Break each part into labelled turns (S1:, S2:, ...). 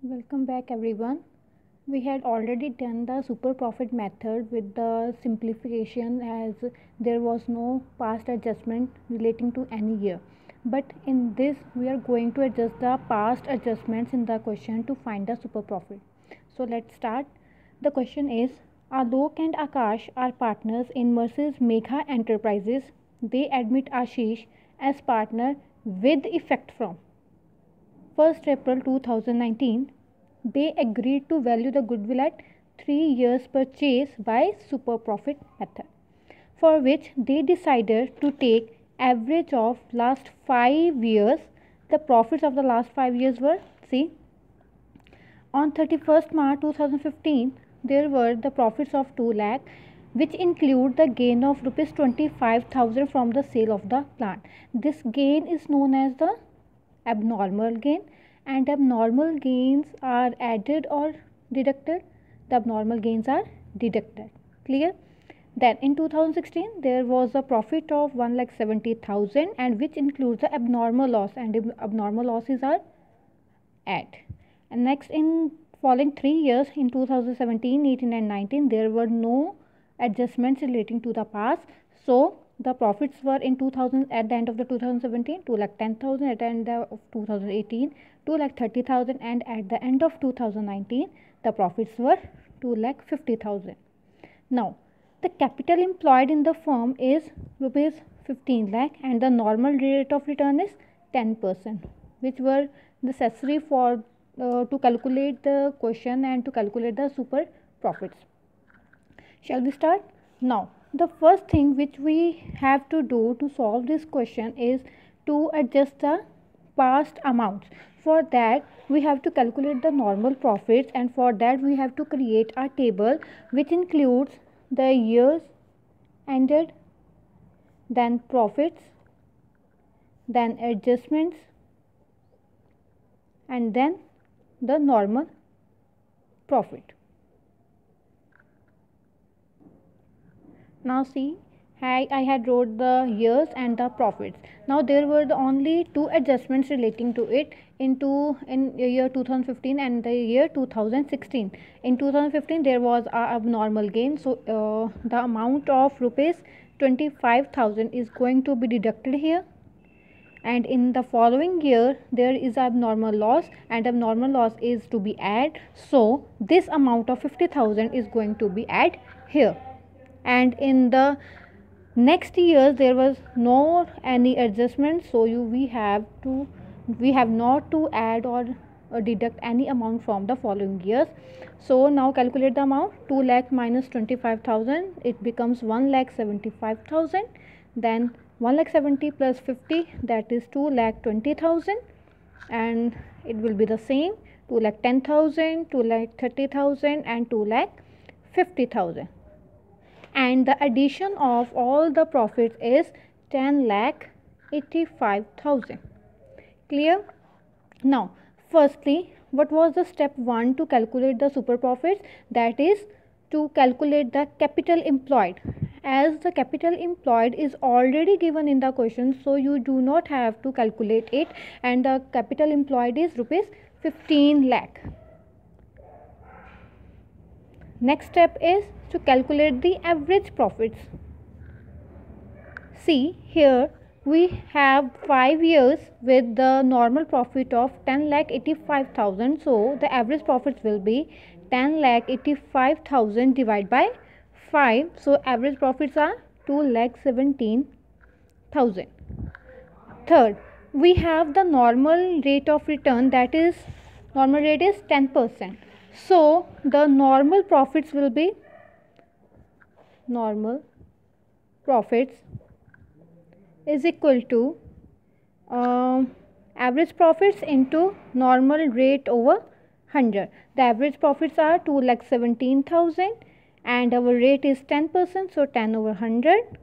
S1: Welcome back everyone. We had already done the super profit method with the simplification as there was no past adjustment relating to any year. But in this we are going to adjust the past adjustments in the question to find the super profit. So let's start. The question is Alok and Akash are partners in Mercedes Megha Enterprises. They admit Ashish as partner with effect from 1st April 2019. They agreed to value the goodwill at 3 years purchase by super profit method, for which they decided to take average of last 5 years. The profits of the last 5 years were, see, on 31st March 2015 there were the profits of 2 lakh, which include the gain of rupees 25,000 from the sale of the plant. This gain is known as the abnormal gain, and abnormal gains are added or deducted. The abnormal gains are deducted. Clear? Then in 2016 there was a profit of 1,70,000 and which includes the abnormal loss, and abnormal losses are add. And next, in following 3 years, in 2017, 18 and 19 there were no adjustments relating to the past. So the profits were in 2000 at the end of the 2017 2,10,000, at the end of 2018 2,30,000, and at the end of 2019 the profits were 2,50,000. Now the capital employed in the firm is rupees 15 lakh and the normal rate of return is 10%, which were necessary for to calculate the question and to calculate the super profits. Shall we start? Now the first thing which we have to do to solve this question is to adjust the past amounts. For that we have to calculate the normal profits, and for that we have to create a table which includes the years ended, then profits, then adjustments, and then the normal profit. Now see, I had wrote the years and the profits. Now there were the only two adjustments relating to it in year 2015 and the year 2016. In 2015 there was a abnormal gain, so the amount of rupees 25,000 is going to be deducted here, and in the following year there is abnormal loss, and abnormal loss is to be add, so this amount of 50,000 is going to be add here. And in the next year there was no any adjustment, so we have not to add or deduct any amount from the following years. So now calculate the amount. 2 lakh minus 25,000, it becomes 1,75,000. Then 1,70,000 plus 50, that is 2,20,000, and it will be the same 2,10,000, 2,30,000, and 2,50,000. And the addition of all the profits is 10,85,000. Clear? Now firstly, what was the step 1 to calculate the super profits? That is to calculate the capital employed. As the capital employed is already given in the question, so you do not have to calculate it, and the capital employed is rupees 15 lakh. Next step is to calculate the average profits. See, here we have 5 years with the normal profit of 10,85,000. So the average profits will be 10,85,000 divided by 5. So average profits are 2,17,000. Third, we have the normal rate of return, that is normal rate is 10%. So the normal profits will be normal profits is equal to average profits into normal rate over 100. The average profits are 2,17,000 and our rate is 10%, so 10 over 100.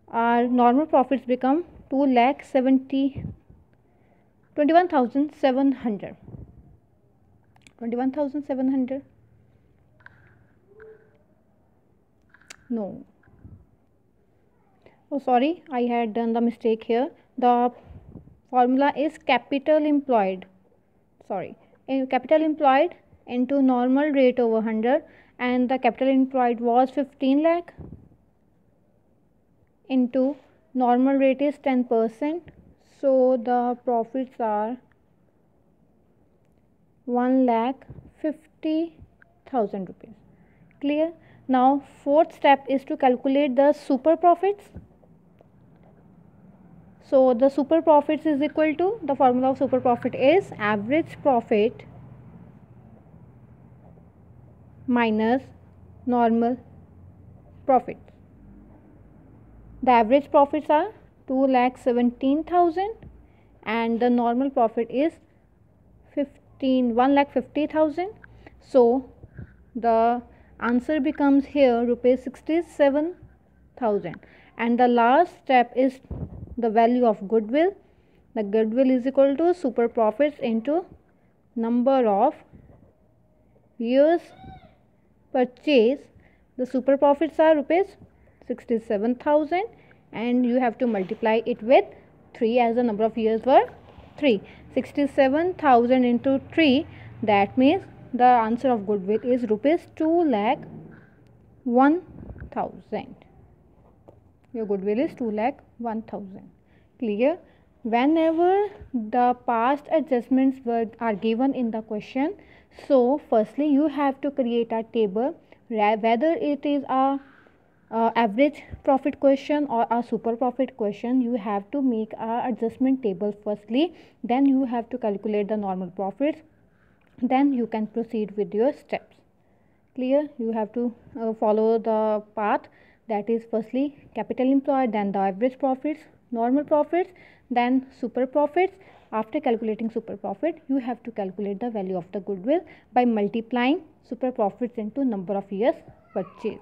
S1: Our normal profits become 21,700. 21,700. No. Oh sorry, I had done the mistake here. The formula is capital employed. Sorry, capital employed into normal rate over 100, and the capital employed was 15 lakh into normal rate is 10%, so the profits are 1,50,000 rupees. Clear? Now fourth step is to calculate the super profits. So the super profits is equal to, the formula of super profit is average profit minus normal profit. The average profits are 2,17,000 and the normal profit is 1,50,000. So the answer becomes here rupees 67,000. And the last step is the value of goodwill. The goodwill is equal to super profits into number of years purchase. The super profits are rupees 67,000 and you have to multiply it with 3 as the number of years were 3. 67,000 into 3, that means the answer of goodwill is rupees 2,01,000. Your goodwill is 2,01,000. Clear? Whenever the past adjustments are given in the question, so firstly you have to create a table, whether it is a average profit question or a super profit question. You have to make a adjustment table firstly, then you have to calculate the normal profits, then you can proceed with your steps. Clear? You have to follow the path, that is firstly capital employed, then the average profits, normal profits, then super profits. After calculating super profit, you have to calculate the value of the goodwill by multiplying super profits into number of years purchase.